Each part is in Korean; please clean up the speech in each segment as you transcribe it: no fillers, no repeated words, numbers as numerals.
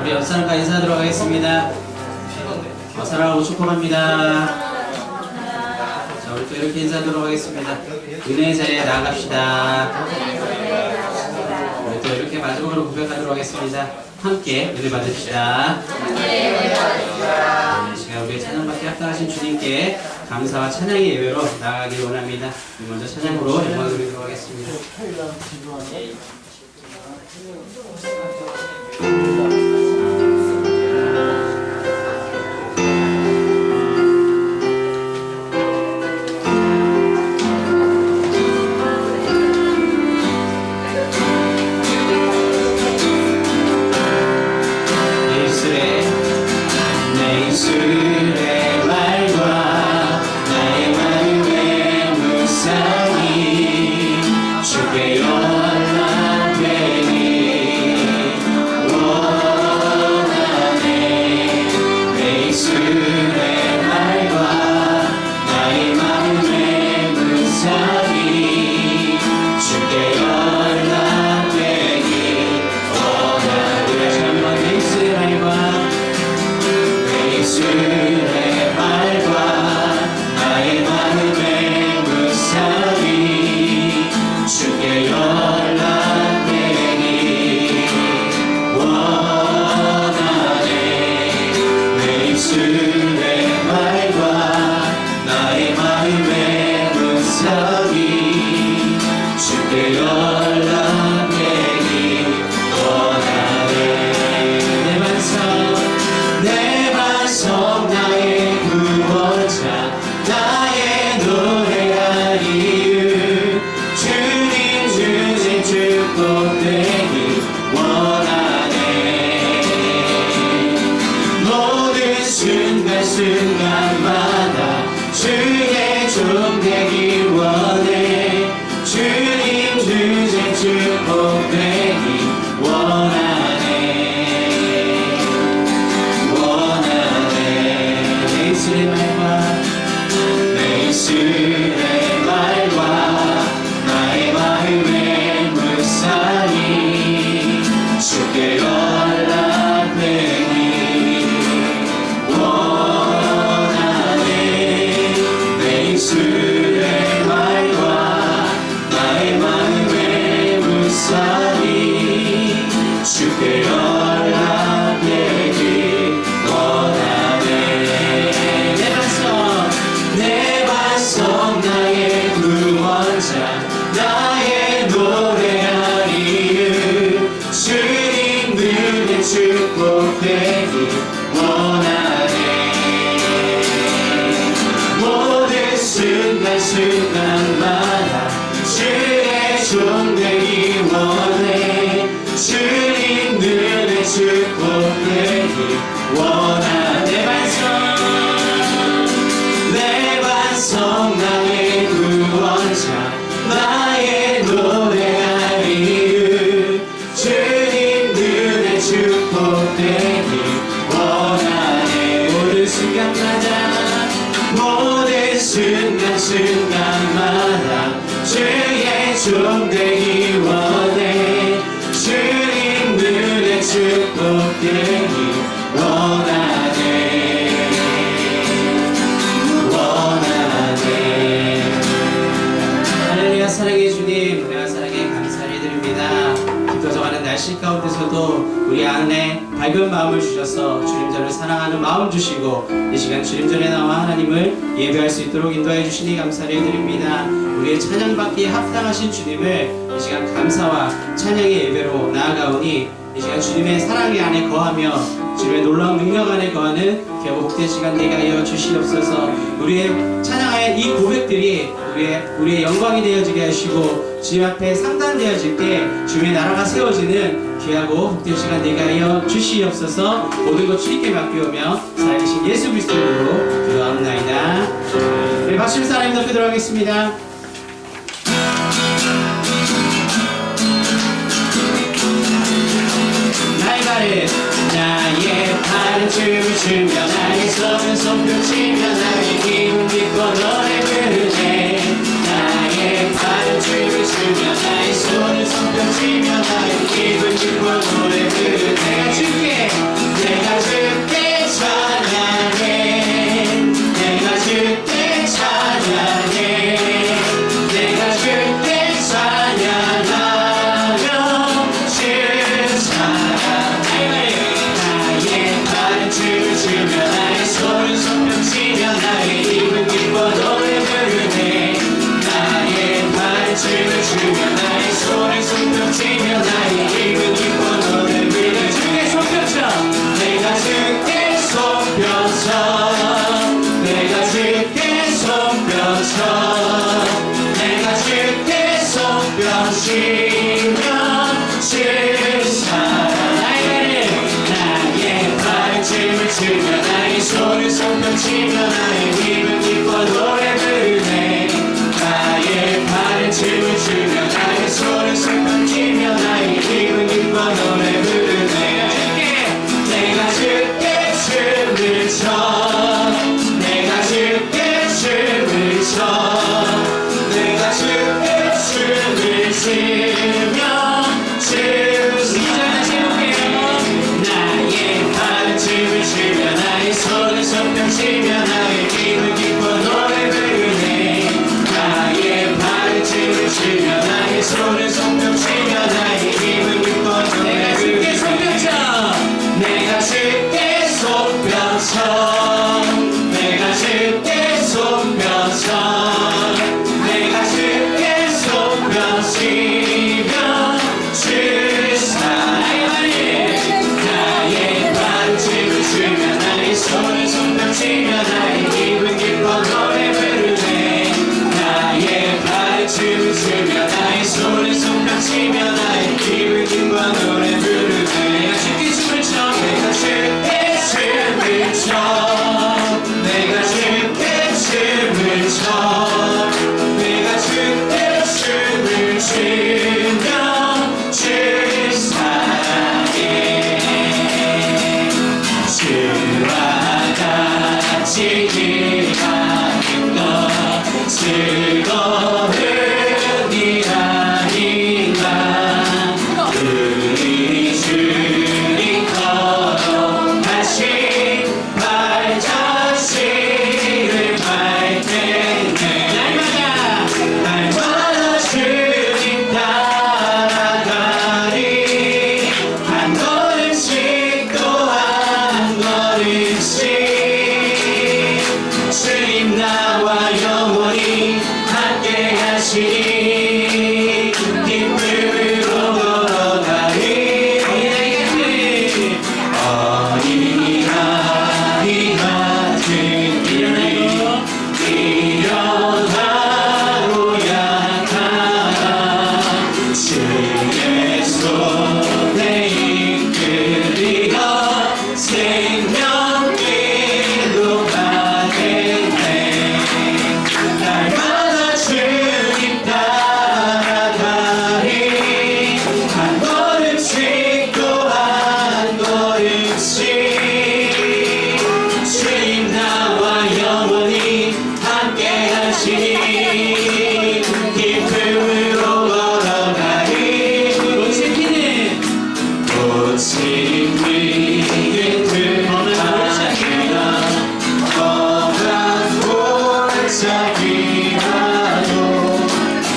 우리 옆 사람과 인사하도록 하겠습니다. 사랑하고 축복합니다. 자, 우리 또 이렇게 인사하도록 하겠습니다. 은혜의 자리에 나아갑시다. 우리 또 이렇게 마지막으로 고백하도록 하겠습니다. 함께 은혜 받읍시다. 이 시간 우리의 찬양받기 합당하신 주님께 감사와 찬양의 예배로 나아가길 원합니다. 먼저 찬양으로 영광을 드리도록 하겠습니다. 순간마다 주의 종 되기 원해. 주님 주제 축복되기 원하네. 내 입술의 말과 나의 마음의 묵상이 주께 연락되기 입술의 말과 나의 마음의 묵상이 주께 연락되기 원하네. 내 반성 나의 구원자 나의 노래할 이유 주님 눈에 축복되기 원하네. 순간마다 주의 종 되기 원해. 주님 눈에 축복되기 원하네. 내 반성 나의 구원자 나의 노래할 이유 주님 눈에 축복되기 원하네. 모든 순간마다 주의 종 되기 원해. 주님 눈에 축복되기 원하네. 할렐루야. 사랑의 주님, 은혜와 사랑에 감사를 드립니다. 깊어져가는 날씨 가운데서도 우리 안에 밝은 마음을 주셔서 주님전을 사랑하는 마음 주시고 이 시간 주님전에 나와 하나님을 예배할 수 있도록 인도해 주시니 감사를 드립니다. 우리의 찬양받기에 합당하신 주님을 이 시간 감사와 찬양의 예배로 나아가오니 이 시간 주님의 사랑의 안에 거하며 주님의 놀라운 능력 안에 거하는 귀하고 복된 시간 되게 하여 주시옵소서. 우리의 찬양의 이 고백들이 우리의 영광이 되어지게 하시고 주님 앞에 상단되어질 때 주님의 나라가 세워지는 귀하고 복된 시간 되게 하여 주시옵소서. 모든 것 주님께 맡기오며 살아계신 예수 그리스도의 이름으로 기도합나이다. 네, 박수 치면서 하나님 높이도록 하겠습니다. 나의 팔은 춤을 추며 나의 손은 손뼉치며 나의 기분 기뻐 노래 부르네. 나의 팔은 춤을 추며 나의 손을 손뼉치며 나의 기분 기뻐 노래 부르네. 내가 주께 손뼉쳐 내가 주께 손뼉치면 주 사랑 나의 발을 춤을 추며 나의 손을 손뼉치며 나의 입은 기뻐 노래 부르네 나의 발을 춤을 추며 나의 손을 손뼉치며 나의 입은 기뻐 노래 부르네 내가 주께 춤을 춰 내가 주께 춤을 춰 내가 주께 춤을 추며 주 사랑 나의 발을 춤을 추며 나의 손을 손뼉치며 나의 입을 기뻐 노래 부르네 나의 발을 춤을 추며 나의 손을 손뼉치며 나의 입을 기뻐 노래 부르네 내가 주께 손뼉쳐 내가 주께 손뼉쳐 내가 주께 손뼉치며 주 사랑하니 나의 발을 춤을 추며 나의 손을 손뼉치며 나의 입은 기뻐 노래 부르네 나의 발을 춤을 추며 나의 손을 손뼉치며 나의 입은 기뻐 노래 부르네 내가 주께 춤을 춰 내가 주께 춤을 춰 내가 주께 춤을 춰 내가 주께 춤을 추며 주 사랑해 주와 같이 기가는 것 즐거운 일 아닌가 우리 주님 걸어가신 발자취를 밟을 때는 날마다 주님 따라가리 한 걸음씩 또 한 걸음씩 주님 나와 영원히 함께 하시니 기쁨으로 걸어가리 어린아이 같은 길이 일어나고 약하나 주의 손에 이끌리어 생명길로 가겠네 날마다 주님 따라가리 한 걸음씩 또 한 걸음씩 주님 나와 영원히 함께 하시니 기쁨으로 걸어가리 꽃이 피는 들어가기나 험한 골짜기라도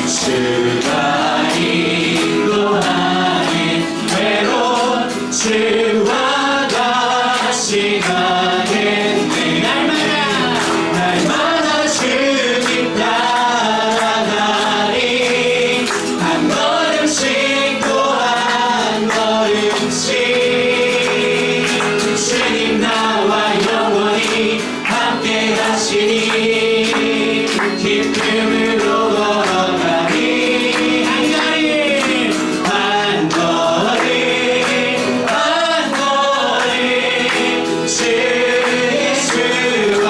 주가 인도하니 외로운 주와 같이 가겠네 날마다 주님 따라가리 한 걸음씩 또 한 걸음씩 주님 나와 영원히 함께 하시니 기쁨으로 걸어가리 한 걸음 한 걸음 한 걸음 주 예수와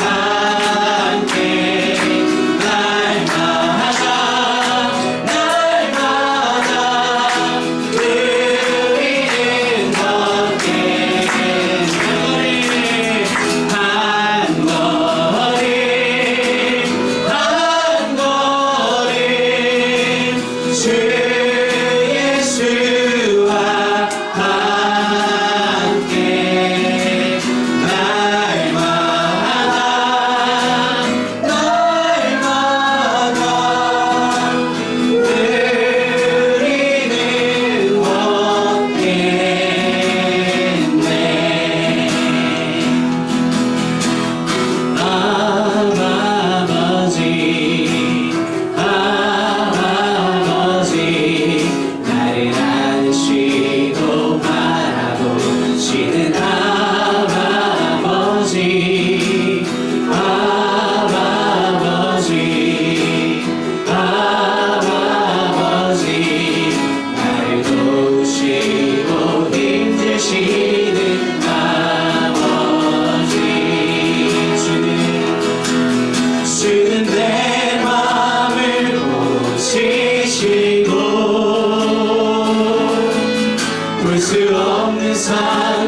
함께 날마다 우리는 걷게 한 걸음 한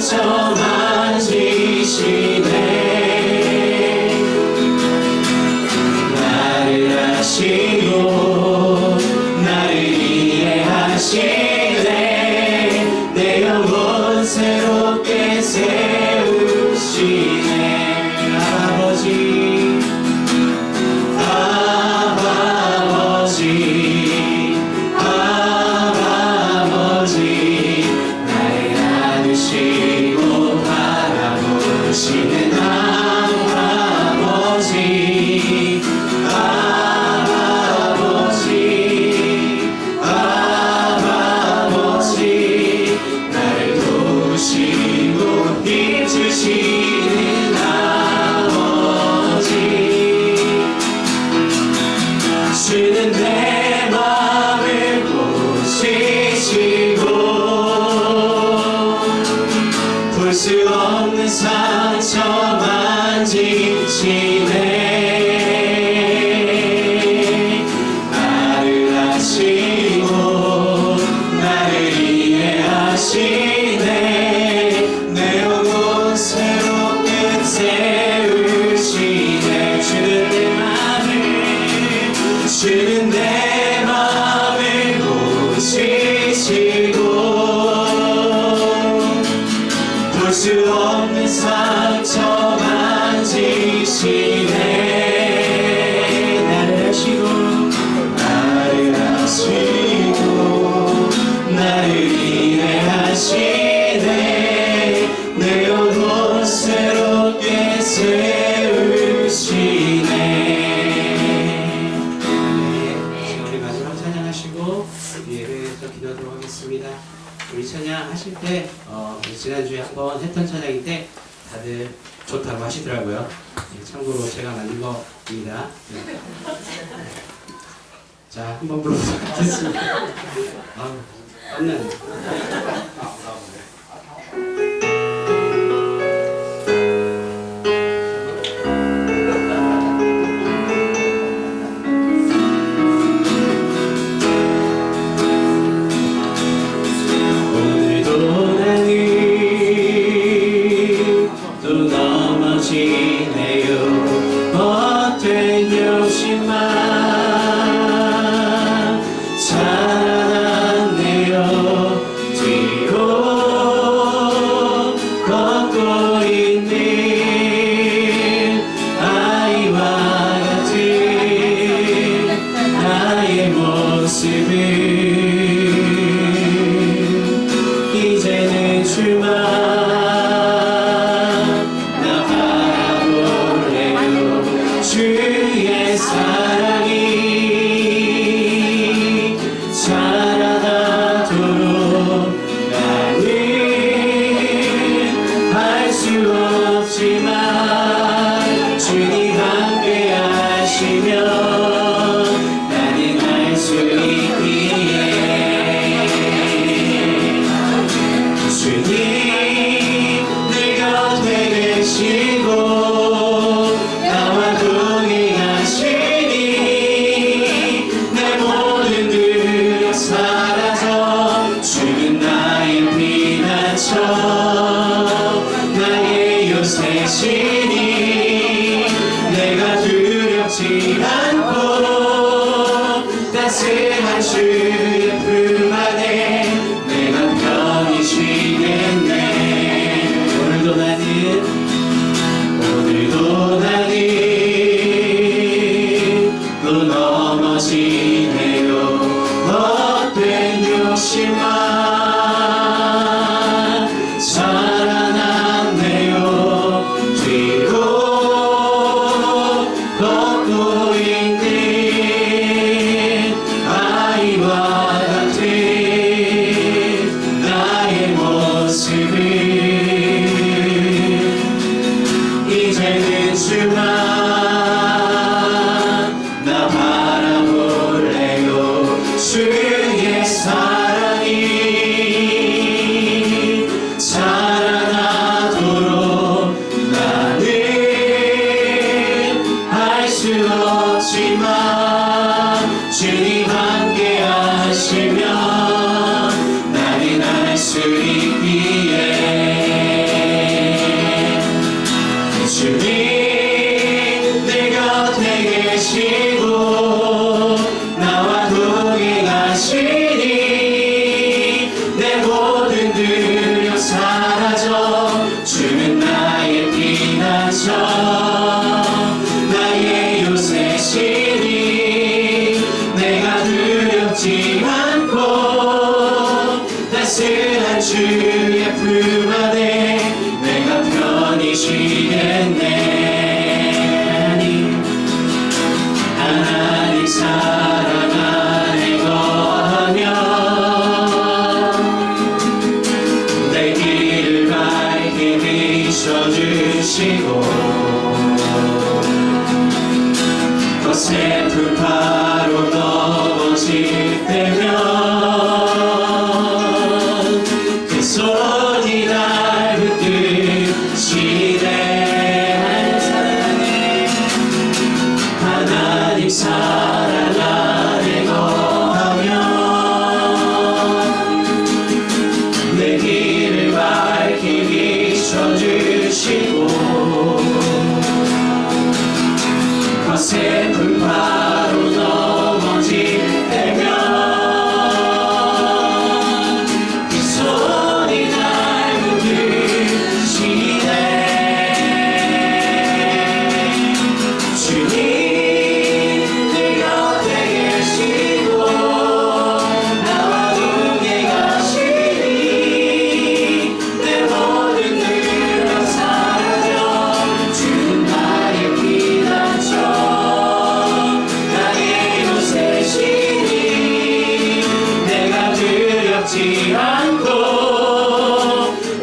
상처 만지시네 나를 아시고 나를 이해하시네 내 영혼 새롭게 세우시네 아버지 아버지 나를 안으시고 바라보시는 아버지 아버지 나를 도우시고 힘주시는 아버지 주는 내 맘을 보시시고 볼 수 없는 상처 만지시네 나를 아시고 나를 이해하시네 내 영혼 새롭게 세우시네 주는 내 맘을 보시시고 볼 수 없는 상처 만지시네 나를 아시고 나를 이해하시네 내 영혼 새롭게 세우시네 우리 마지막 찬양하시고 예배에 또 기도하도록 하겠습니다. 우리 찬양 하실 때 지난주에 한번 했던 찬양인데 다들 좋다고 하시더라고요. 참고로 제가 만든 겁니다. 자, 한번 불러보도록 하겠습니다. 땀나네. 이제는 주만 나 바라볼래요 주의 사랑이 자라나도록 나는 알 수 없지만 주님 함께 하시면 나는 알 수 있기에 주님 내 곁에 계시고 나와 동행하시니 내 모든 들 사라져 주는 나의 피난처 나의 요새시니 내가 두렵지 않고 따스한 주의 품 안에 내가 편히 쉬겠네 오늘도 나는 또 넘어지네요 헛된 욕심만 자라났네요 뒤로 걷고 있는 아이와 같은 나의 모습을 이제는 주만 나 바라볼래요 주의 사랑이 자라나도록 나는 알 수 없지만 주님 함께 하시면 나는 알 수 있기에 거센 바로 넘어질 때면 그 손이 날 붙드시네. 하나님 사랑 안에 거하며 내 길을 밝히 비춰주시고 거센 불바로 넘어질 때면 그 손이 날 붙드시네. 주님 내 곁에 계시고 나와 함께 가시니 내 모든 능력 사라져 주는 나의 피난처 나의 요새시니 내가 두렵지 않고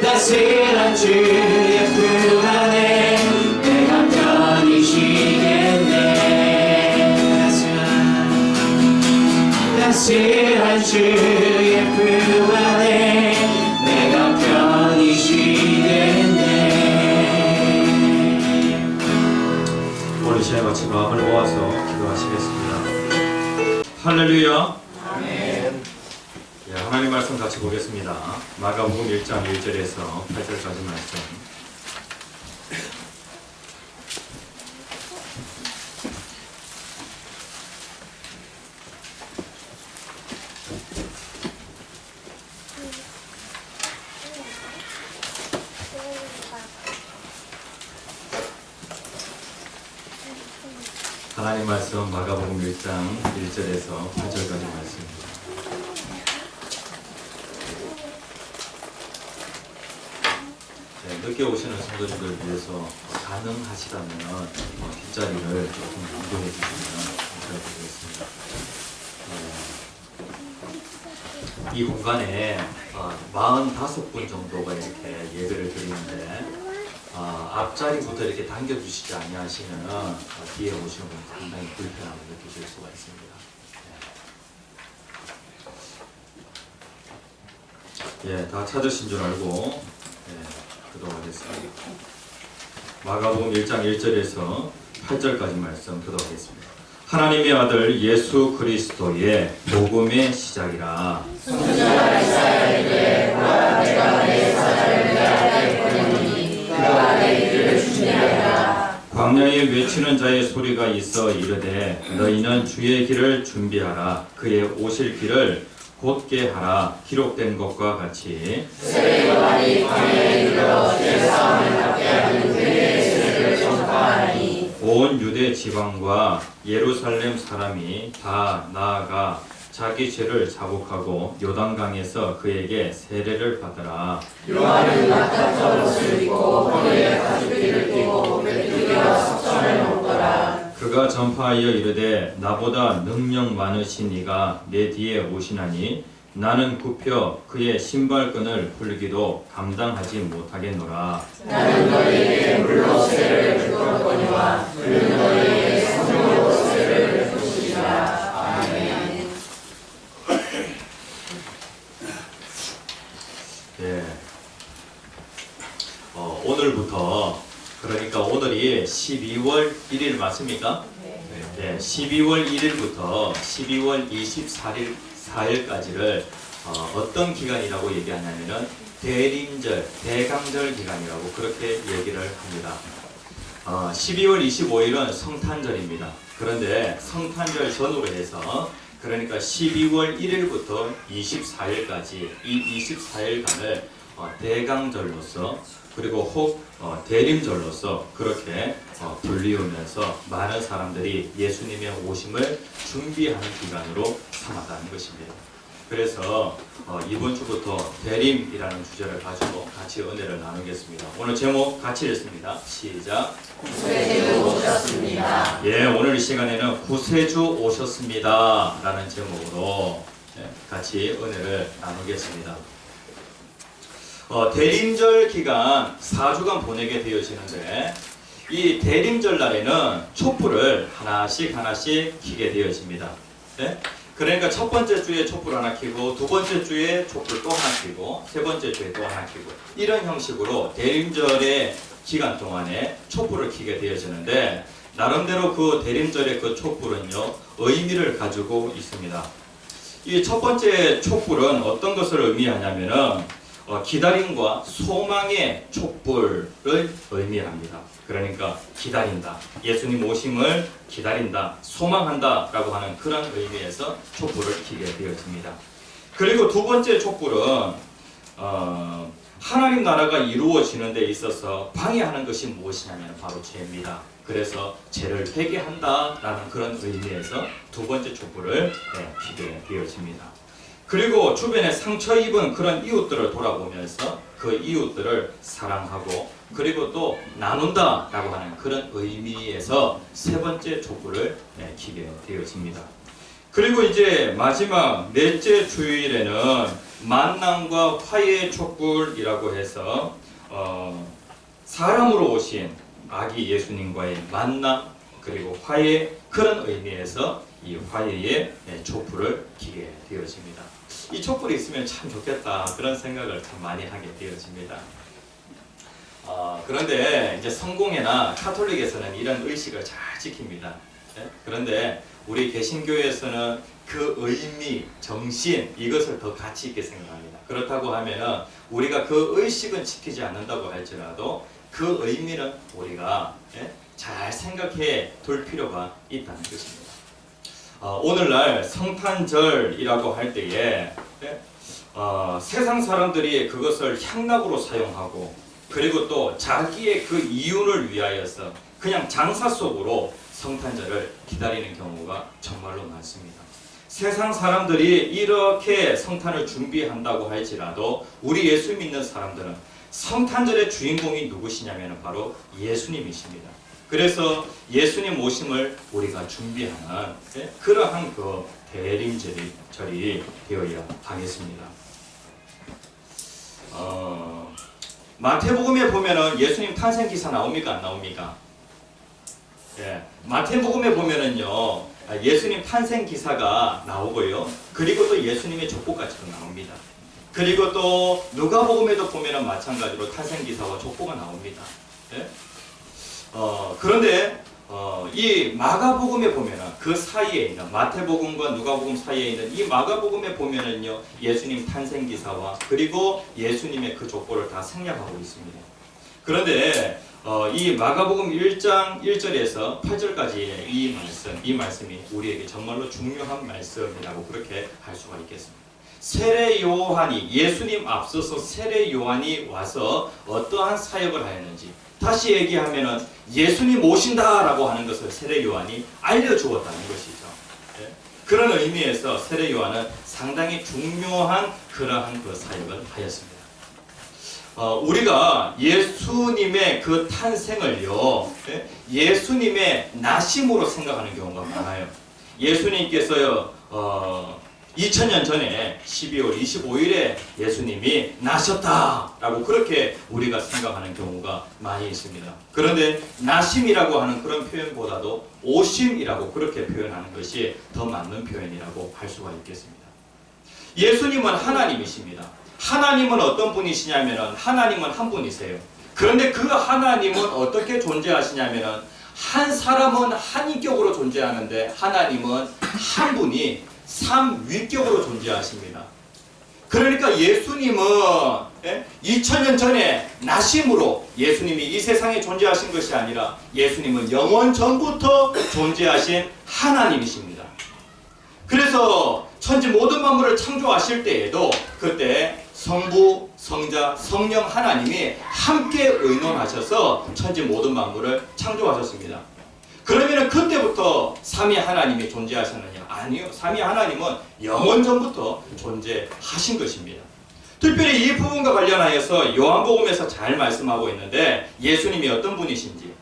따스한 주의 품 안에 내가 편히 쉬겠네. 따스한 주의 품 안에 내가 편히 쉬겠네. 우리 시간에 마치 마음을 모아서 기도하시겠습니다. 할렐루야. 아멘. 예, 하나님 말씀 같이 보겠습니다. 마가복음 1장 1절에서 8절까지 말씀. 하나님 말씀 마가복음 1장 1절에서 8절까지 말씀입니다. 늦게 오시는 성도님들 위해서 가능하시다면 뒷자리를 조금 공개해 주시면 감사드리겠습니다. 이 공간에 45분 정도가 이렇게 예배를 드리는데 앞자리부터 이렇게 당겨주시지 아니하시면 뒤에 오시는 분 상당히 불편함을 느끼실 수가 있습니다. 예, 다 찾으신 줄 알고 기도하겠습니다. 마가복음 1장 1절에서 8절까지 말씀 기도하겠습니다. 하나님의 아들 예수 그리스도의 복음의 시작이라. 선지자가 이사야에게 보라 내가 내 사자를 내 아래에 보내노니 그가 내 길을 준비하리라. 광야에 외치는 자의 소리가 있어 이르되 너희는 주의 길을 준비하라. 그의 오실 길을 곧게 하라. 기록된 것과 같이 세례 요한이 광야에 이르러 죄 사함을 받게 하는 그의 세례를 전파하니 온 유대 지방과 예루살렘 사람이 다 나아가 자기 죄를 자복하고 요단강에서 그에게 세례를 받으라. 요한은 낙타처럼 옷을 입고 허리에 가죽띠를 띠고 메뚜기와 석천을 먹더라. 그가 전파하여 이르되 너보다 능력 많으신 이가 내 뒤에 오시나니 나는 굽혀 그의 신발끈을 풀기도 감당하지 못하겠노라. 나는 너희에게 물로 세례를 주었거니와 그는 너희에게 성령으로 세례를 주시리라. 아멘. 예. 오늘부터 그러니까 오늘이 12월 1일 맞습니까? 네. 12월 1일부터 12월 24일까지를 어떤 기간이라고 얘기하냐면은 대림절, 대강절 기간이라고 그렇게 얘기를 합니다. 12월 25일은 성탄절입니다. 그런데 성탄절 전후로 해서 그러니까 12월 1일부터 24일까지 이 24일간을 대강절로서 그리고 혹 대림절로서 그렇게 불리우면서 많은 사람들이 예수님의 오심을 준비하는 기간으로 삼았다는 것입니다. 그래서 이번 주부터 대림이라는 주제를 가지고 같이 은혜를 나누겠습니다. 오늘 제목 같이 읽습니다. 시작. 구세주 오셨습니다. 예, 오늘 이 시간에는 구세주 오셨습니다 라는 제목으로 같이 은혜를 나누겠습니다. 대림절 기간 4주간 보내게 되어지는데 이 대림절 날에는 촛불을 하나씩 켜게 되어집니다. 네? 그러니까 첫 번째 주에 촛불 하나 켜고, 두 번째 주에 촛불 또 하나 켜고, 세 번째 주에 또 하나 켜고, 이런 형식으로 대림절의 기간 동안에 촛불을 켜게 되어지는데, 나름대로 그 대림절의 그 촛불은요, 의미를 가지고 있습니다. 이 첫 번째 촛불은 어떤 것을 의미하냐면은 기다림과 소망의 촛불을 의미합니다. 그러니까 기다린다, 예수님 오심을 기다린다, 소망한다 라고 하는 그런 의미에서 촛불을 켜게 되어집니다. 그리고 두 번째 촛불은 하나님 나라가 이루어지는 데 있어서 방해하는 것이 무엇이냐면 바로 죄입니다. 그래서 죄를 회개한다 라는 그런 의미에서 두 번째 촛불을 켜게 되어집니다. 그리고 주변에 상처 입은 그런 이웃들을 돌아보면서 그 이웃들을 사랑하고 그리고 또 나눈다 라고 하는 그런 의미에서 세 번째 촛불을 켜게 되어집니다. 그리고 이제 마지막 넷째 주일에는 만남과 화해의 촛불이라고 해서 사람으로 오신 아기 예수님과의 만남 그리고 화해, 그런 의미에서 이 화해의 촛불을 켜게 되어집니다. 이 촛불이 있으면 참 좋겠다, 그런 생각을 참 많이 하게 되어집니다. 그런데 이제 성공회나 카톨릭에서는 이런 의식을 잘 지킵니다. 그런데 우리 개신교에서는 그 의미, 정신, 이것을 더 가치 있게 생각합니다. 그렇다고 하면은 우리가 그 의식은 지키지 않는다고 할지라도 그 의미는 우리가 잘 생각해 둘 필요가 있다는 것입니다. 오늘날 성탄절이라고 할 때에 세상 사람들이 그것을 향락으로 사용하고 그리고 또 자기의 그 이윤을 위하여서 그냥 장사 속으로 성탄절을 기다리는 경우가 정말로 많습니다. 세상 사람들이 이렇게 성탄을 준비한다고 할지라도 우리 예수 믿는 사람들은 성탄절의 주인공이 누구시냐면 바로 예수님이십니다. 그래서 예수님 오심을 우리가 준비하는 그러한 그 대림절이 되어야 하겠습니다. 마태복음에 보면은 예수님 탄생 기사 나옵니까? 안 나옵니까? 마태복음에 보면은요, 예수님 탄생 기사가 나오고요. 그리고 또 예수님의 족보까지도 나옵니다. 그리고 또 누가복음에도 보면은 마찬가지로 탄생 기사와 족보가 나옵니다. 그런데 이 마가복음에 보면은 그 사이에 있는 마태복음과 누가복음 사이에 있는 이 마가복음에 보면은요, 예수님 탄생 기사와 그리고 예수님의 그 족보를 다 생략하고 있습니다. 그런데 이 마가복음 1장 1절에서 8절까지의 이 말씀이 우리에게 정말로 중요한 말씀이라고 그렇게 할 수가 있겠습니다. 세례 요한이, 예수님 앞서서 세례 요한이 와서 어떠한 사역을 하였는지, 다시 얘기하면은 예수님 오신다라고 하는 것을 세례 요한이 알려주었다는 것이죠. 그런 의미에서 세례 요한은 상당히 중요한 그러한 그 사역을 하였습니다. 우리가 예수님의 그 탄생을요, 예수님의 나심으로 생각하는 경우가 많아요. 예수님께서요, 2000년 전에 12월 25일에 예수님이 나셨다라고 그렇게 우리가 생각하는 경우가 많이 있습니다. 그런데 나심이라고 하는 그런 표현보다도 오심이라고 그렇게 표현하는 것이 더 맞는 표현이라고 할 수가 있겠습니다. 예수님은 하나님이십니다. 하나님은 어떤 분이시냐면은 하나님은 한 분이세요. 그런데 그 하나님은 어떻게 존재하시냐면은 한 사람은 한 인격으로 존재하는데 하나님은 한 분이 삼위격으로 존재하십니다. 그러니까 예수님은 2000년 전에 나심으로 예수님이 이 세상에 존재하신 것이 아니라 예수님은 영원 전부터 존재하신 하나님이십니다. 그래서 천지 모든 만물을 창조하실 때에도 그때 성부, 성자, 성령 하나님이 함께 의논하셔서 천지 모든 만물을 창조하셨습니다. 그러면 그때부터 삼위 하나님이 존재하셨느냐? 아니요. 삼위 하나님은 영원 전부터 존재하신 것입니다. 특별히 이 부분과 관련하여서 요한복음에서 잘 말씀하고 있는데 예수님이 어떤 분이신지,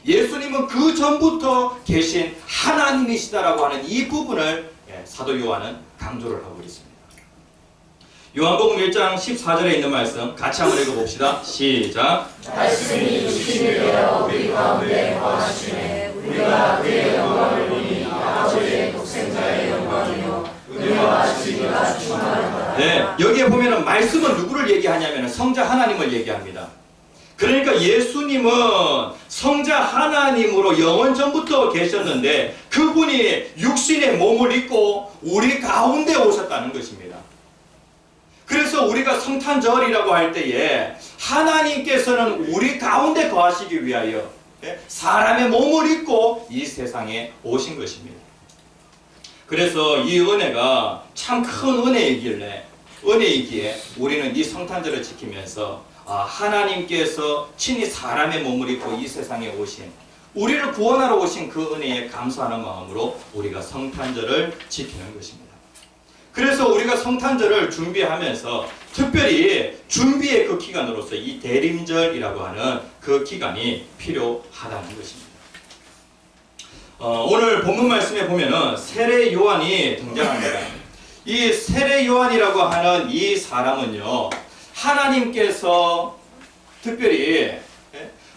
예수님은 그 전부터 계신 하나님이시다라고 하는 이 부분을 사도 요한은 강조를 하고 있습니다. 요한복음 1장 14절에 있는 말씀 같이 한번 읽어봅시다. 시작. 말씀이 육신이 되어 우리 가운데 거하시네 우리가 그의 영광을 보니 아버지의 독생자의 영광이요 은혜와 진리가 충만하다. 네, 여기에 보면은 말씀은 누구를 얘기하냐면 성자 하나님을 얘기합니다. 그러니까 예수님은 성자 하나님으로 영원 전부터 계셨는데 그분이 육신의 몸을 입고 우리 가운데 오셨다는 것입니다. 그래서 우리가 성탄절이라고 할 때에 하나님께서는 우리 가운데 거하시기 위하여 사람의 몸을 입고 이 세상에 오신 것입니다. 그래서 이 은혜가 참 큰 은혜이기에 우리는 이 성탄절을 지키면서 하나님께서 친히 사람의 몸을 입고 이 세상에 오신 우리를 구원하러 오신 그 은혜에 감사하는 마음으로 우리가 성탄절을 지키는 것입니다. 그래서 우리가 성탄절을 준비하면서 특별히 준비의 그 기간으로서 이 대림절이라고 하는 그 기간이 필요하다는 것입니다. 오늘 본문 말씀에 보면은 세례 요한이 등장합니다. 이 세례 요한이라고 하는 이 사람은요, 하나님께서 특별히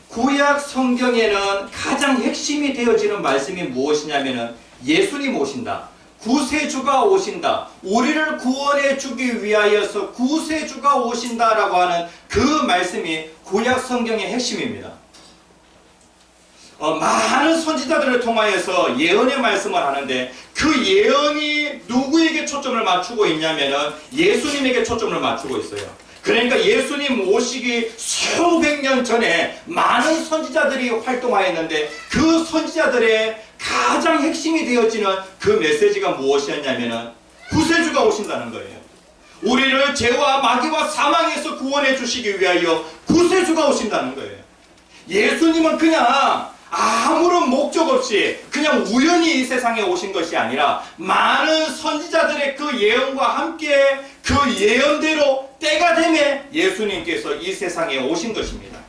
구약 성경에는 가장 핵심이 되어지는 말씀이 무엇이냐면은 예수님 오신다. 구세주가 오신다. 우리를 구원해 주기 위하여서 구세주가 오신다라고 하는 그 말씀이 구약 성경의 핵심입니다. 많은 선지자들을 통하여서 예언의 말씀을 하는데 그 예언이 누구에게 초점을 맞추고 있냐면은 예수님에게 초점을 맞추고 있어요. 그러니까 예수님 오시기 수백 년 전에 많은 선지자들이 활동하였는데 그 선지자들의 가장 핵심이 되어지는 그 메시지가 무엇이었냐면은 구세주가 오신다는 거예요. 우리를 죄와 마귀와 사망에서 구원해 주시기 위하여 구세주가 오신다는 거예요. 예수님은 그냥 아무런 목적 없이 그냥 우연히 이 세상에 오신 것이 아니라 많은 선지자들의 그 예언과 함께 그 예언대로 때가 되면 예수님께서 이 세상에 오신 것입니다.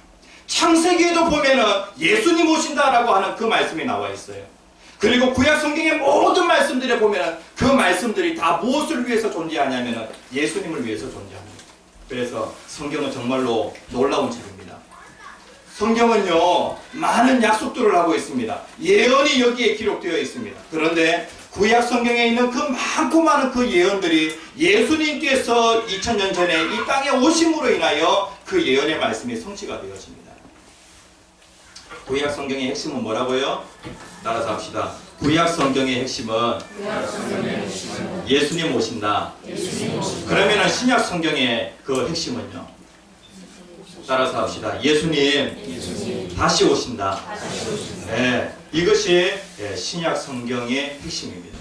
창세기에도 보면은 예수님 오신다라고 하는 그 말씀이 나와 있어요. 그리고 구약 성경의 모든 말씀들에 보면은 그 말씀들이 다 무엇을 위해서 존재하냐면은 예수님을 위해서 존재합니다. 그래서 성경은 정말로 놀라운 책입니다. 성경은요, 많은 약속들을 하고 있습니다. 예언이 여기에 기록되어 있습니다. 그런데 구약 성경에 있는 그 많고 많은 그 예언들이 예수님께서 2000년 전에 이 땅에 오심으로 인하여 그 예언의 말씀이 성취가 되어집니다. 구약 성경의 핵심은 뭐라고요? 따라서 합시다. 구약 성경의 핵심은 예수님 오신다. 그러면은 신약 성경의 그 핵심은요? 따라서 합시다. 예수님 다시 오신다. 네, 이것이 신약 성경의 핵심입니다.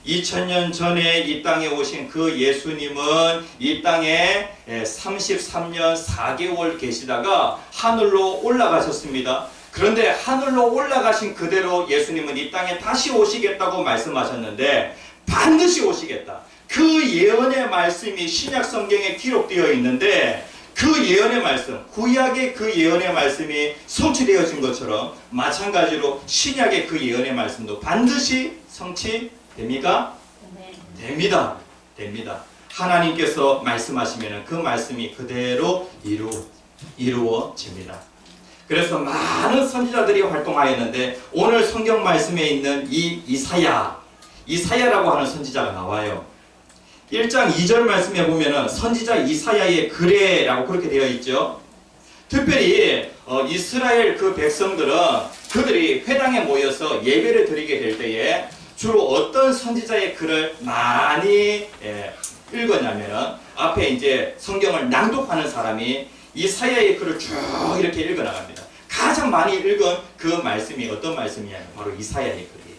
2000년 전에 이 땅에 오신 그 예수님은 이 땅에 33년 4개월 계시다가 하늘로 올라가셨습니다. 그런데 하늘로 올라가신 그대로 예수님은 이 땅에 다시 오시겠다고 말씀하셨는데 반드시 오시겠다. 그 예언의 말씀이 신약 성경에 기록되어 있는데 그 예언의 말씀, 구약의 그 예언의 말씀이 성취되어진 것처럼 마찬가지로 신약의 그 예언의 말씀도 반드시 성취됩니까? 됩니다. 됩니다. 하나님께서 말씀하시면 그 말씀이 그대로 이루어집니다. 그래서 많은 선지자들이 활동하였는데 오늘 성경 말씀에 있는 이 이사야라고 하는 선지자가 나와요. 1장 2절 말씀에 보면은 선지자 이사야의 글에라고 그렇게 되어 있죠. 특별히 이스라엘 그 백성들은 그들이 회당에 모여서 예배를 드리게 될 때에 주로 어떤 선지자의 글을 많이 읽었냐면은 앞에 이제 성경을 낭독하는 사람이 이사야의 글을 쭉 이렇게 읽어 나갑니다. 가장 많이 읽은 그 말씀이 어떤 말씀이냐면 바로 이사야의 글이에요.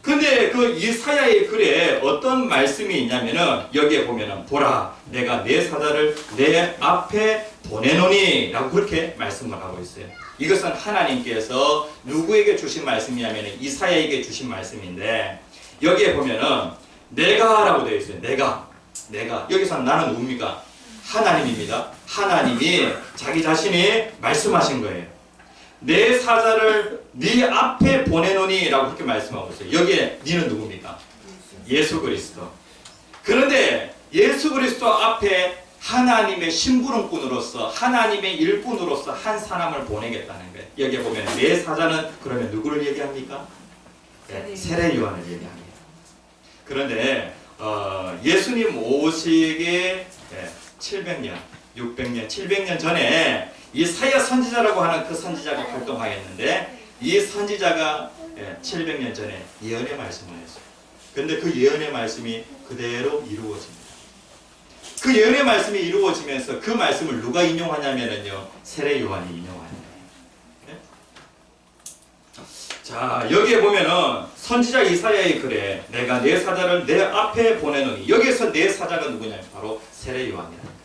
근데 그 이사야의 글에 어떤 말씀이 있냐면은 여기에 보면은 보라 내가 내 사자를 내 앞에 보내노니 라고 그렇게 말씀을 하고 있어요. 이것은 하나님께서 누구에게 주신 말씀이냐면 이사야에게 주신 말씀인데 여기에 보면은 내가 라고 되어 있어요. 내가 여기서 나는 누굽니까? 하나님입니다. 하나님이 자기 자신이 말씀하신 거예요. 내 사자를 네 앞에 보내노니 라고 그렇게 말씀하고 있어요. 여기에 니는 누굽니까? 예수 그리스도. 그런데 예수 그리스도 앞에 하나님의 심부름꾼으로서 하나님의 일꾼으로서 한 사람을 보내겠다는 거예요. 여기 보면 내 사자는 그러면 누구를 얘기합니까? 네, 세례 요한을 얘기합니다. 그런데 예수님 오시기 700년, 600년, 700년 전에 이사야 선지자라고 하는 그 선지자가 활동하였는데 이 선지자가 700년 전에 예언의 말씀을 했어요. 그런데 그 예언의 말씀이 그대로 이루어집니다. 그 예언의 말씀이 이루어지면서 그 말씀을 누가 인용하냐면요, 세례 요한이 인용하는 거예요. 네? 자, 여기에 보면은 선지자 이사야의 글에 내가 내 사자를 내 앞에 보내노니, 여기에서 내 사자가 누구냐면 바로 세례 요한이라는 거예요.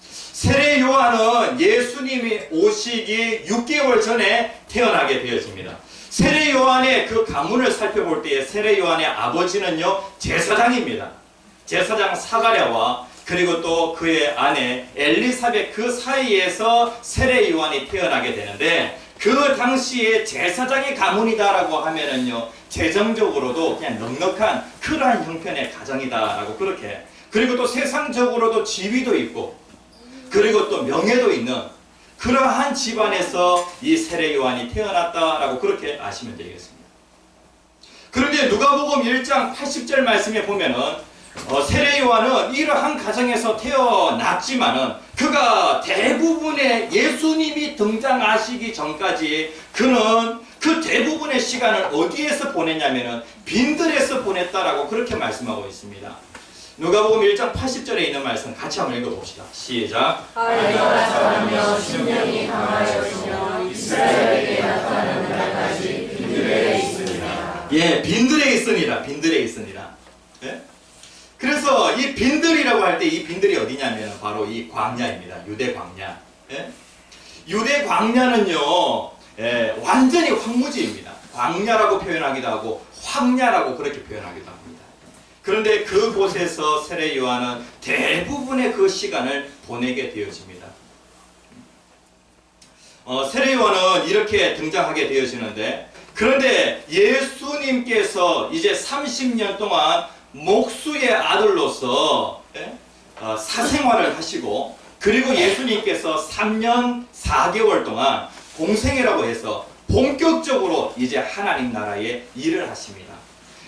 세례 요한은 예수님이 오시기 6개월 전에 태어나게 되어집니다. 세례 요한의 그 가문을 살펴볼 때에 세례 요한의 아버지는요, 제사장입니다. 제사장 사가랴와 그리고 또 그의 아내 엘리사벳 그 사이에서 세례 요한이 태어나게 되는데, 그 당시에 제사장의 가문이다라고 하면은요, 재정적으로도 그냥 넉넉한 그러한 형편의 가정이다라고 그렇게, 그리고 또 세상적으로도 지위도 있고 그리고 또 명예도 있는 그러한 집안에서 이 세례 요한이 태어났다라고 그렇게 아시면 되겠습니다. 그런데 누가복음 1장 80절 말씀에 보면은 세례 요한은 이러한 가정에서 태어났지만은 그가 대부분의 예수님이 등장하시기 전까지 그는 그 대부분의 시간을 어디에서 보냈냐면은 빈들에서 보냈다라고 그렇게 말씀하고 있습니다. 누가복음 1장 80절에 있는 말씀 같이 한번 읽어봅시다. 시작. 아이가 자라며 심령이 강하여지며 이스라엘에게 나타나는 날까지 빈들에 있으리라. 예, 빈들에 있으니라. 빈들에 있으니라. 예? 그래서 이 빈들이라고 할 때 이 빈들이 어디냐면 바로 이 광야입니다. 유대 광야. 예? 유대 광야는요, 완전히 황무지입니다. 광야라고 표현하기도 하고 황야라고 그렇게 표현하기도 합니다. 그런데 그곳에서 세례 요한은 대부분의 그 시간을 보내게 되어집니다. 세례 요한은 이렇게 등장하게 되어지는데, 그런데 예수님께서 이제 30년 동안 목수의 아들로서 사생활을 하시고, 그리고 예수님께서 3년 4개월 동안 공생애라고 해서 본격적으로 이제 하나님 나라의 일을 하십니다.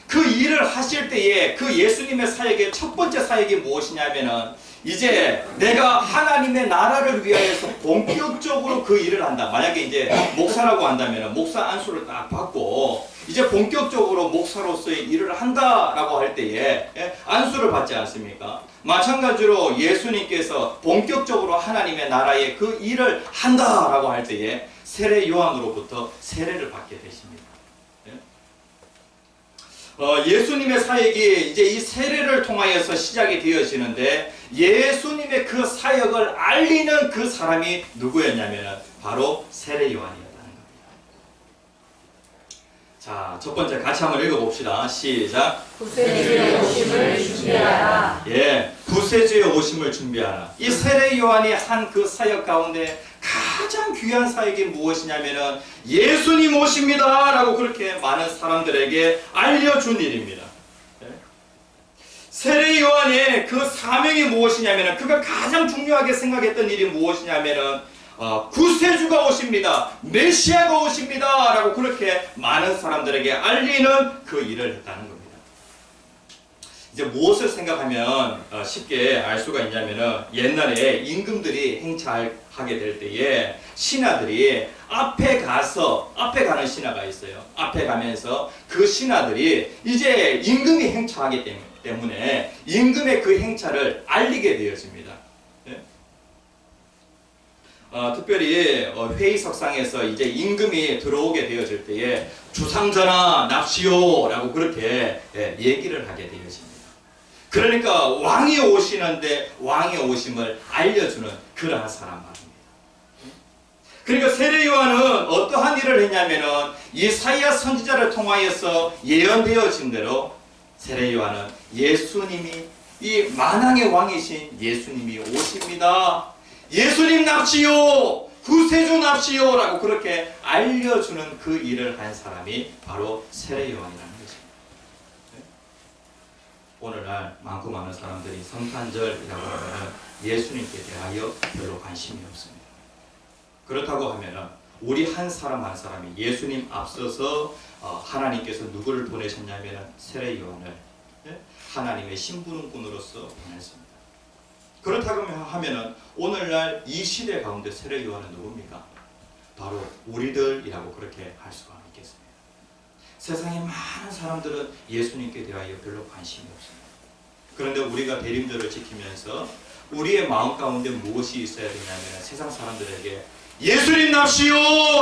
그 일을 하실 때에 그 예수님의 사역의 첫 번째 사역이 무엇이냐면은 이제 내가 하나님의 나라를 위하여서 본격적으로 그 일을 한다. 만약에 이제 목사라고 한다면은 목사 안수를 딱 받고 이제 본격적으로 목사로서의 일을 한다라고 할 때에 안수를 받지 않습니까? 마찬가지로 예수님께서 본격적으로 하나님의 나라의 그 일을 한다라고 할 때에 세례 요한으로부터 세례를 받게 되십니다. 예수님의 사역이 이제 이 세례를 통하여서 시작이 되어지는데, 예수님의 그 사역을 알리는 그 사람이 누구였냐면 바로 세례 요한이었다는 겁니다. 자, 첫 번째 같이 한번 읽어봅시다. 시작. 구세주의 오심을 준비하라. 예, 구세주의 오심을 준비하라. 이 세례 요한이 한 그 사역 가운데 가장 귀한 사역이 무엇이냐면은 예수님 오십니다 라고 그렇게 많은 사람들에게 알려준 일입니다. 세례 요한의 그 사명이 무엇이냐면은, 그가 가장 중요하게 생각했던 일이 무엇이냐면은 구세주가 오십니다, 메시아가 오십니다 라고 그렇게 많은 사람들에게 알리는 그 일을 했다는 겁니다. 이제 무엇을 생각하면 쉽게 알 수가 있냐면은, 옛날에 임금들이 행차하게 될 때에 신하들이 앞에 가는 신하가 있어요. 앞에 가면서 그 신하들이 이제 임금이 행차하기 때문에 임금의 그 행차를 알리게 되어집니다. 특별히 회의석상에서 이제 임금이 들어오게 되어질 때에 주상전하 납시오 라고 그렇게 얘기를 하게 되어집니다. 그러니까 왕이 오시는데 왕의 오심을 알려주는 그러한 사람 말입니다. 그러니까 세례 요한은 어떠한 일을 했냐면은 이사야 선지자를 통하여서 예언되어진 대로 세례 요한은 예수님이, 이 만왕의 왕이신 예수님이 오십니다, 예수님 납시오, 구세주 납시오 라고 그렇게 알려주는 그 일을 한 사람이 바로 세례 요한이라는 것입니다. 오늘날 많고 많은 사람들이 성탄절이라고 하면 예수님께 대하여 별로 관심이 없습니다. 그렇다고 하면 우리 한 사람 한 사람이 예수님 앞서서 하나님께서 누구를 보내셨냐면 세례 요한을 하나님의 신부름꾼으로서 보냈습니다. 그렇다고 하면 오늘날 이 시대 가운데 세례 요한은 누굽니까? 바로 우리들이라고 그렇게 할 수가 있겠습니다. 세상에 많은 사람들은 예수님께 대하여 별로 관심이 없습니다. 그런데 우리가 대림절을 지키면서 우리의 마음 가운데 무엇이 있어야 되냐면 세상 사람들에게 예수님 납시오!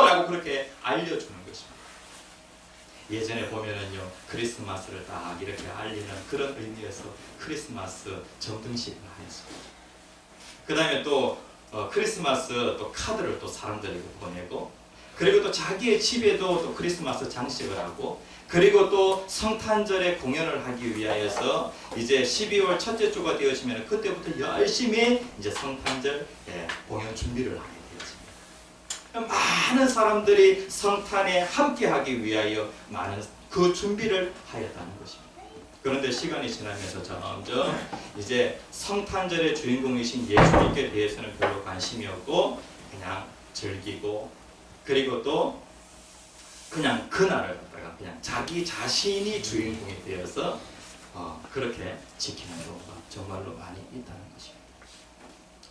라고 그렇게 알려주는 것입니다. 예전에 보면은요, 크리스마스를 딱 이렇게 알리는 그런 의미에서 크리스마스 점등식을 하였습니다. 그 다음에 또 크리스마스 또 카드를 또 사람들에게 보내고, 그리고 또 자기의 집에도 또 크리스마스 장식을 하고, 그리고 또 성탄절에 공연을 하기 위하여서 이제 12월 첫째 주가 되어지면 그때부터 열심히 이제 성탄절 공연 준비를 하게 되었습니다. 많은 사람들이 성탄에 함께하기 위하여 많은 그 준비를 하였다는 것입니다. 그런데 시간이 지나면서 점점 이제 성탄절의 주인공이신 예수님께 대해서는 별로 관심이 없고 그냥 즐기고, 그리고 또 그냥 그날을 갖다가 그냥 자기 자신이 주인공이 되어서 그렇게 지키는 경우가 정말로 많이 있다는 것입니다.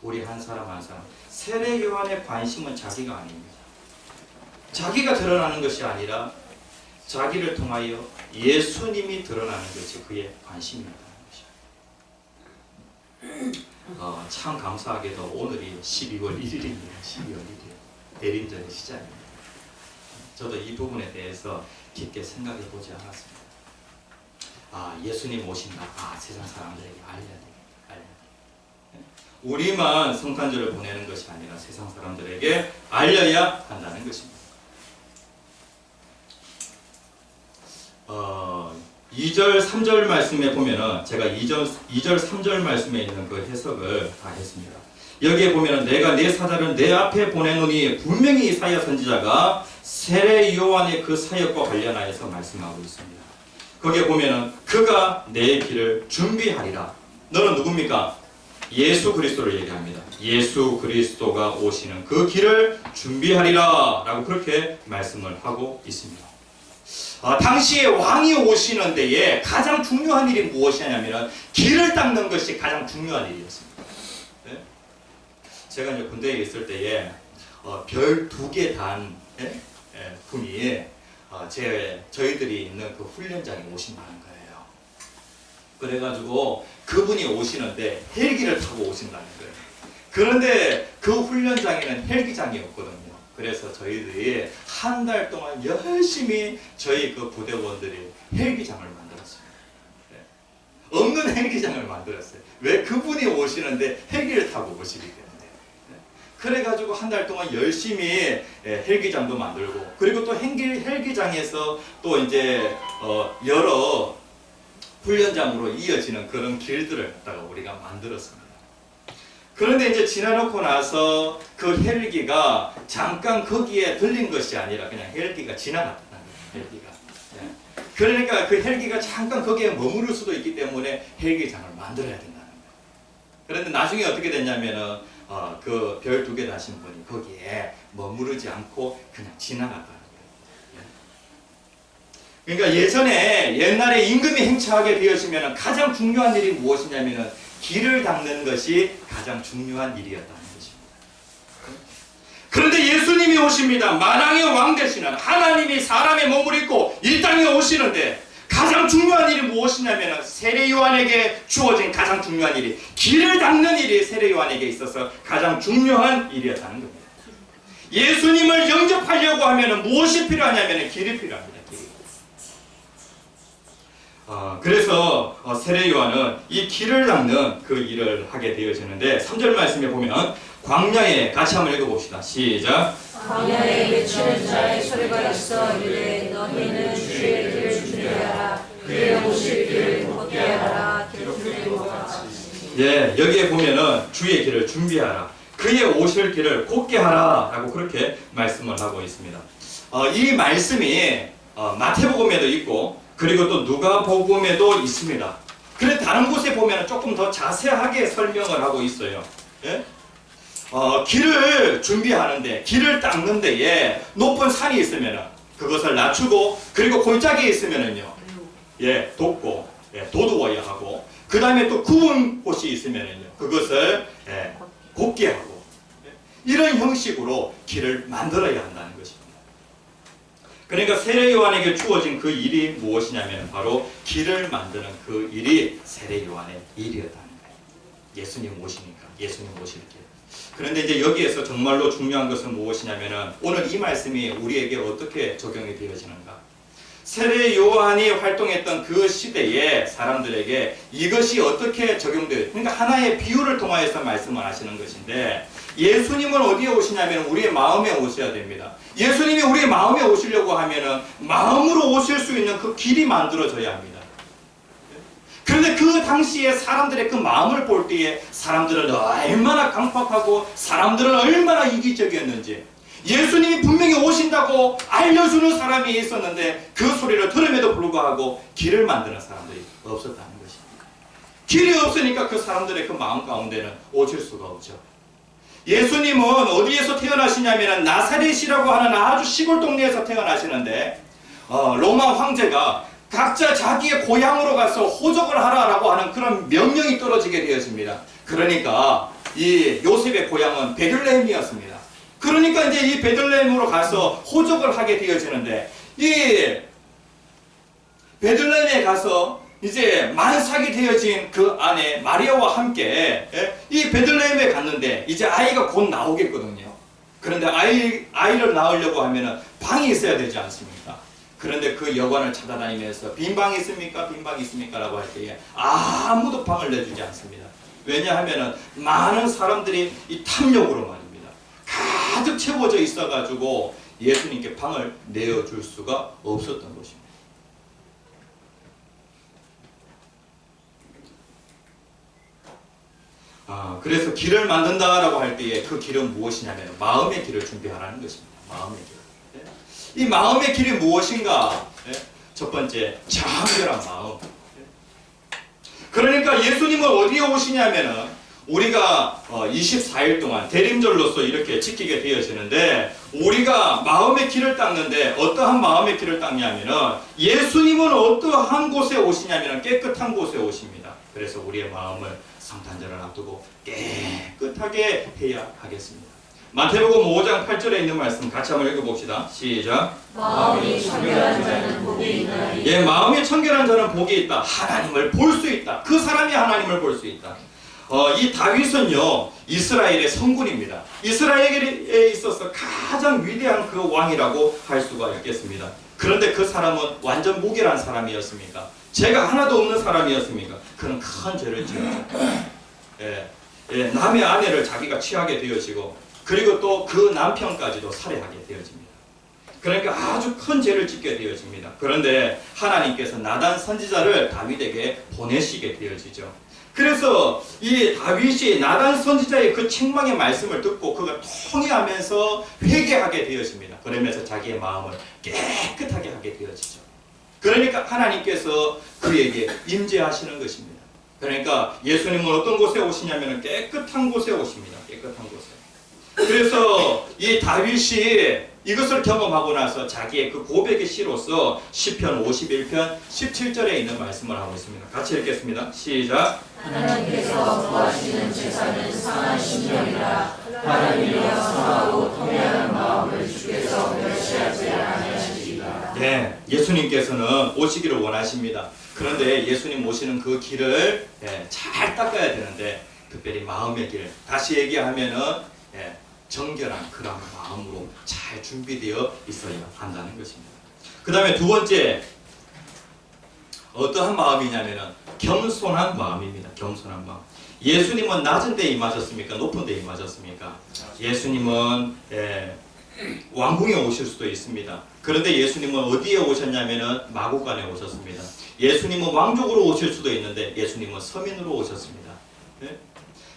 우리 한 사람 한 사람 세례 요한의 관심은 자기가 아닙니다. 자기가 드러나는 것이 아니라 자기를 통하여 예수님이 드러나는 것이 그의 관심이었다는 것입니다. 참 감사하게도 오늘이 12월 1일입니다. 12월 1일 대림절의 시작입니다. 저도 이 부분에 대해서 깊게 생각해 보지 않았습니다. 예수님 오신다. 세상 사람들에게 알려야 되겠다. 우리만 성탄절을 보내는 것이 아니라 세상 사람들에게 알려야 한다는 것입니다. 2절 3절 말씀에 보면은 제가 2절 3절 말씀에 있는 그 해석을 다 했습니다. 여기에 보면은 내가 내 사자를 내 앞에 보내노니 분명히 이사야 선지자가 세례 요한의 그 사역과 관련하여서 말씀하고 있습니다. 거기에 보면은 그가 내 길을 준비하리라. 너는 누굽니까? 예수 그리스도를 얘기합니다. 예수 그리스도가 오시는 그 길을 준비하리라 라고 그렇게 말씀을 하고 있습니다. 당시에 왕이 오시는 데에 가장 중요한 일이 무엇이냐면 길을 닦는 것이 가장 중요한 일이었습니다. 네? 제가 이제 군대에 있을 때에 별 2개 단 분이 저희들이 있는 그 훈련장에 오신다는 거예요. 그래가지고 그분이 오시는데 헬기를 타고 오신다는 거예요. 그런데 그 훈련장에는 헬기장이 없거든요. 그래서 저희들이 한 달 동안 열심히 저희 그 부대원들이 헬기장을 만들었어요. 없는 헬기장을 만들었어요. 왜? 그분이 오시는데 헬기를 타고 오시기 때문에. 그래가지고 한 달 동안 열심히 헬기장도 만들고, 그리고 또 헬기장에서 또 이제 여러 훈련장으로 이어지는 그런 길들을 갖다가 우리가 만들었습니다. 그런데 이제 지나놓고 나서 그 헬기가 잠깐 거기에 들린 것이 아니라 그냥 헬기가 지나갔다는 거예요. 헬기가. 그러니까 그 헬기가 잠깐 거기에 머무를 수도 있기 때문에 헬기장을 만들어야 된다는 거예요. 그런데 나중에 어떻게 됐냐면은 그 별 2개 다신 분이 거기에 머무르지 않고 그냥 지나갔다는 거예요. 그러니까 옛날에 임금이 행차하게 되었으면 가장 중요한 일이 무엇이냐면은 길을 닦는 것이 가장 중요한 일이었다는 것입니다. 그런데 예수님이 오십니다. 만왕의 왕 되시는 하나님이 사람의 몸을 입고 이 땅에 오시는데 가장 중요한 일이 무엇이냐면 세례 요한에게 주어진 가장 중요한 일이 길을 닦는 일이 세례 요한에게 있어서 가장 중요한 일이었다는 겁니다. 예수님을 영접하려고 하면 무엇이 필요하냐면 길이 필요합니다. 그래서 세례 요한은 이 길을 닦는 그 일을 하게 되어지는데 3절 말씀에 보면 광야에 같이 한번 읽어봅시다. 시작. 광야에 외치는 자의 소리가 있어 이르되 너희는 주의 길을 준비하라. 그의 오실 길을 걷게 하라. 기록된 것 같이. 여기에 보면은 주의 길을 준비하라. 그의 오실 길을 곧게 하라 라고 그렇게 말씀을 하고 있습니다. 이 말씀이 마태복음에도 있고 그리고 또 누가복음에도 있습니다. 그래 다른 곳에 보면 조금 더 자세하게 설명을 하고 있어요. 예? 길을 준비하는데, 길을 닦는 데에 높은 산이 있으면 그것을 낮추고, 그리고 골짜기에 있으면은요, 예, 돕고, 예, 도두어야 하고, 그 다음에 또 구운 곳이 있으면은요, 그것을 예, 곱게 하고, 예, 이런 형식으로 길을 만들어야 한다는 것입니다. 그러니까 세례 요한에게 주어진 그 일이 무엇이냐면 바로 길을 만드는 그 일이 세례 요한의 일이었다는 거예요. 예수님 오시니까, 예수님 오실 길. 그런데 이제 여기에서 정말로 중요한 것은 무엇이냐면은 오늘 이 말씀이 우리에게 어떻게 적용이 되어지는가? 세례 요한이 활동했던 그 시대에 사람들에게 이것이 어떻게 적용돼요? 그러니까 하나의 비유를 통하여서 말씀을 하시는 것인데, 예수님은 어디에 오시냐면 우리의 마음에 오셔야 됩니다. 예수님이 우리의 마음에 오시려고 하면은 마음으로 오실 수 있는 그 길이 만들어져야 합니다. 그런데 그 당시에 사람들의 그 마음을 볼 때에 사람들은 얼마나 강팍하고 사람들은 얼마나 이기적이었는지, 예수님이 분명히 오신다고 알려주는 사람이 있었는데 그 소리를 들음에도 불구하고 길을 만드는 사람들이 없었다는 것입니다. 길이 없으니까 그 사람들의 그 마음 가운데는 오실 수가 없죠. 예수님은 어디에서 태어나시냐면 나사렛이라고 하는 아주 시골 동네에서 태어나시는데, 로마 황제가 각자 자기의 고향으로 가서 호적을 하라라고 하는 그런 명령이 떨어지게 되었습니다. 그러니까 이 요셉의 고향은 베들레헴이었습니다. 그러니까 이제 이 베들레헴으로 가서 호적을 하게 되어지는데, 이 베들레헴에 가서 이제 만삭이 되어진 그 안에 마리아와 함께 이 베들레헴에 갔는데 이제 아이가 곧 나오겠거든요. 그런데 아이를 낳으려고 하면은 방이 있어야 되지 않습니까? 그런데 그 여관을 찾아다니면서 빈 방이 있습니까? 빈 방이 있습니까? 라고 할 때에 아무도 방을 내주지 않습니다. 왜냐하면은 많은 사람들이 이 탐욕으로 말입니다, 가득 채워져 있어가지고 예수님께 방을 내어줄 수가 없었던 것입니다. 그래서 길을 만든다라고 할 때에 그 길은 무엇이냐면 마음의 길을 준비하라는 것입니다. 마음의 길. 이 마음의 길이 무엇인가? 첫 번째, 정결한 마음. 그러니까 예수님은 어디에 오시냐면은 우리가 24일 동안 대림절로서 이렇게 지키게 되어지는데, 우리가 마음의 길을 닦는데 어떠한 마음의 길을 닦냐면은 예수님은 어떠한 곳에 오시냐면은 깨끗한 곳에 오십니다. 그래서 우리의 마음을 성탄절을 앞두고 깨끗하게 해야 하겠습니다. 마태복음 5장 8절에 있는 말씀 같이 한번 읽어봅시다. 시작. 마음이 청결한 자는 복이 있나니. 예, 마음이 청결한 자는 복이 있다. 하나님을 볼 수 있다. 그 사람이 하나님을 볼 수 있다. 이 다윗은요, 이스라엘의 성군입니다. 이스라엘에 있어서 가장 위대한 그 왕이라고 할 수가 있겠습니다. 그런데 그 사람은 완전 무결한 사람이었습니까? 죄가 하나도 없는 사람이었습니까? 그는 큰 죄를 지었죠. 남의 아내를 자기가 취하게 되어지고, 그리고 또 그 남편까지도 살해하게 되어집니다. 그러니까 아주 큰 죄를 짓게 되어집니다. 그런데 하나님께서 나단 선지자를 다윗에게 보내시게 되어지죠. 그래서 이 다윗이 나단 선지자의 그 책망의 말씀을 듣고 그가 통회하면서 회개하게 되어집니다. 그러면서 자기의 마음을 깨끗하게 하게 되어지죠. 그러니까 하나님께서 그에게 임재하시는 것입니다. 그러니까 예수님은 어떤 곳에 오시냐면 깨끗한 곳에 오십니다. 깨끗한 곳에. 그래서 이 다윗이 이것을 경험하고 나서 자기의 그 고백의 시로서 시편 51편 17절에 있는 말씀을 하고 있습니다. 같이 읽겠습니다. 시작. 하나님께서 구하시는 제사는 상한 심령이라. 하나님이여 성하고 통회하는 마음을 주께서 멸시하지 아니하시리이다. 네, 예수님께서는 오시기를 원하십니다. 그런데 예수님 오시는 그 길을 잘 닦아야 되는데, 특별히 마음의 길, 다시 얘기하면은 정결한 그런 마음으로 잘 준비되어 있어야 한다는 것입니다. 그 다음에 두 번째, 어떠한 마음이냐면은 겸손한 마음입니다. 겸손한 마음. 예수님은 낮은 데 임하셨습니까? 높은 데 임하셨습니까? 예수님은 왕궁에 오실 수도 있습니다. 그런데 예수님은 어디에 오셨냐면은 마구간에 오셨습니다. 예수님은 왕족으로 오실 수도 있는데 예수님은 서민으로 오셨습니다.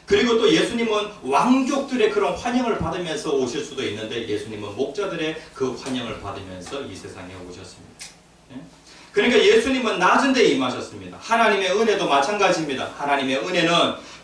그리고 또 예수님은 왕족들의 그런 환영을 받으면서 오실 수도 있는데 예수님은 목자들의 그 환영을 받으면서 이 세상에 오셨습니다. 그러니까 예수님은 낮은 데 임하셨습니다. 하나님의 은혜도 마찬가지입니다. 하나님의 은혜는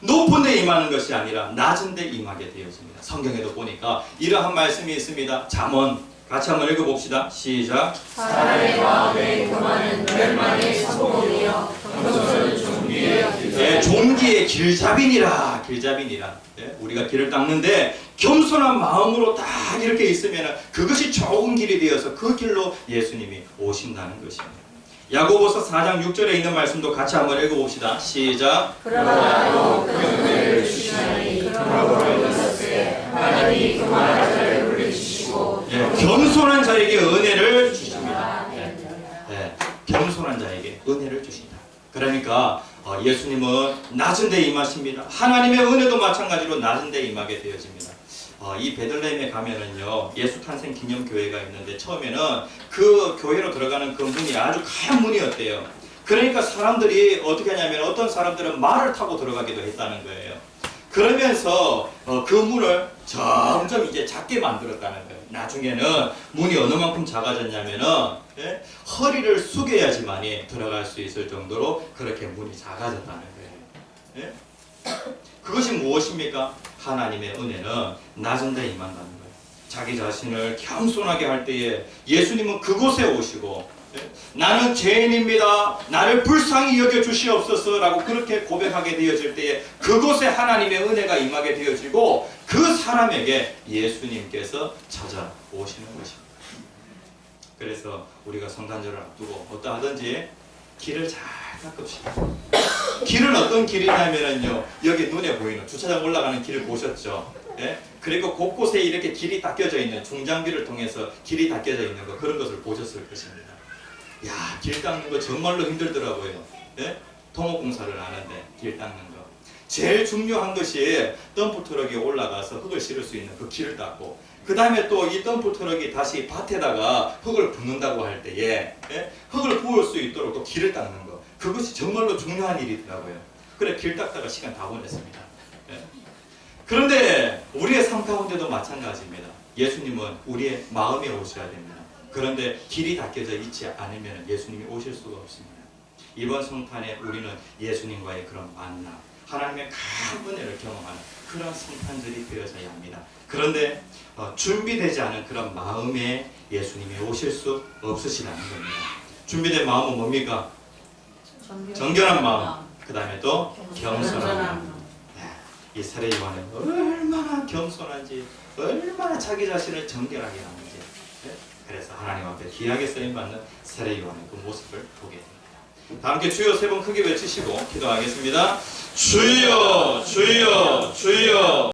높은 데 임하는 것이 아니라 낮은 데 임하게 되어집니다. 성경에도 보니까 이러한 말씀이 있습니다. 잠언 같이 한번 읽어봅시다. 시작. 사람의 마음에 교만은 멸망의 성공이요 겸손은 존귀의 존귀의 길잡이니라. 길잡이니라. 우리가 길을 닦는데 겸손한 마음으로 딱 이렇게 있으면 그것이 좋은 길이 되어서 그 길로 예수님이 오신다는 것입니다. 야고보서 4장 6절에 있는 말씀도 같이 한번 읽어봅시다. 시작. 그러나 그 은혜를 주시나니 그러므로 이것에 하나님이 교만한 자를 물리치시고 겸손한 자에게 은혜를 주십니다. 겸손한 자에게 은혜를 주신다. 그러니까 예수님은 낮은 데 임하십니다. 하나님의 은혜도 마찬가지로 낮은 데 임하게 되어집니다. 이 베들레헴에 가면은요, 예수 탄생 기념 교회가 있는데 처음에는 그 교회로 들어가는 그 문이 아주 가얀 문이었대요. 그러니까 사람들이 어떻게 하냐면 어떤 사람들은 말을 타고 들어가기도 했다는 거예요. 그러면서 그 문을 점점 이제 작게 만들었다는 거예요. 나중에는 문이 어느 만큼 작아졌냐면은 허리를 숙여야지만이 들어갈 수 있을 정도로 그렇게 문이 작아졌다는 거예요. 그것이 무엇입니까? 하나님의 은혜는 낮은 데 임한다는 거예요. 자기 자신을 겸손하게 할 때에 예수님은 그곳에 오시고 나는 죄인입니다. 나를 불쌍히 여겨 주시옵소서 라고 그렇게 고백하게 되어질 때에 그곳에 하나님의 은혜가 임하게 되어지고 그 사람에게 예수님께서 찾아오시는 것입니다. 그래서 우리가 성탄절을 앞두고 어떠하든지 길을 잘 닦읍시다. 길은 어떤 길이냐면요, 여기 눈에 보이는 주차장 올라가는 길을 보셨죠? 그리고 곳곳에 이렇게 길이 닦여져 있는 중장비를 통해서 길이 닦여져 있는 거, 그런 것을 보셨을 것입니다. 야, 길 닦는 거 정말로 힘들더라고요. 토목공사를 하는데 길 닦는 거 제일 중요한 것이 덤프 트럭에 올라가서 흙을 실을 수 있는 그 길을 닦고, 그 다음에 또 이 덤프 트럭이 다시 밭에다가 흙을 붓는다고 할 때에 흙을 부을 수 있도록 또 길을 닦는 거, 그것이 정말로 중요한 일이더라고요. 그래 길 닦다가 시간 다 보냈습니다. 그런데 우리의 삶 가운데도 마찬가지입니다. 예수님은 우리의 마음에 오셔야 됩니다. 그런데 길이 닦여져 있지 않으면 예수님이 오실 수가 없습니다. 이번 성탄에 우리는 예수님과의 그런 만남, 하나님의 큰 은혜를 경험하는 그런 성탄절이 되어져야 합니다. 그런데 준비되지 않은 그런 마음에 예수님이 오실 수 없으시다는 겁니다. 준비된 마음은 뭡니까? 정결한 마음, 그 다음에 또 겸손한 마음. 이 세례 요한은 얼마나 겸손한지, 얼마나 자기 자신을 정결하게 하는지, 그래서 하나님 앞에 귀하게 쓰임받는 세례 요한의 그 모습을 보게 됩니다. 다 함께 주여 세 번 크게 외치시고 기도하겠습니다. 주여 주여 주여.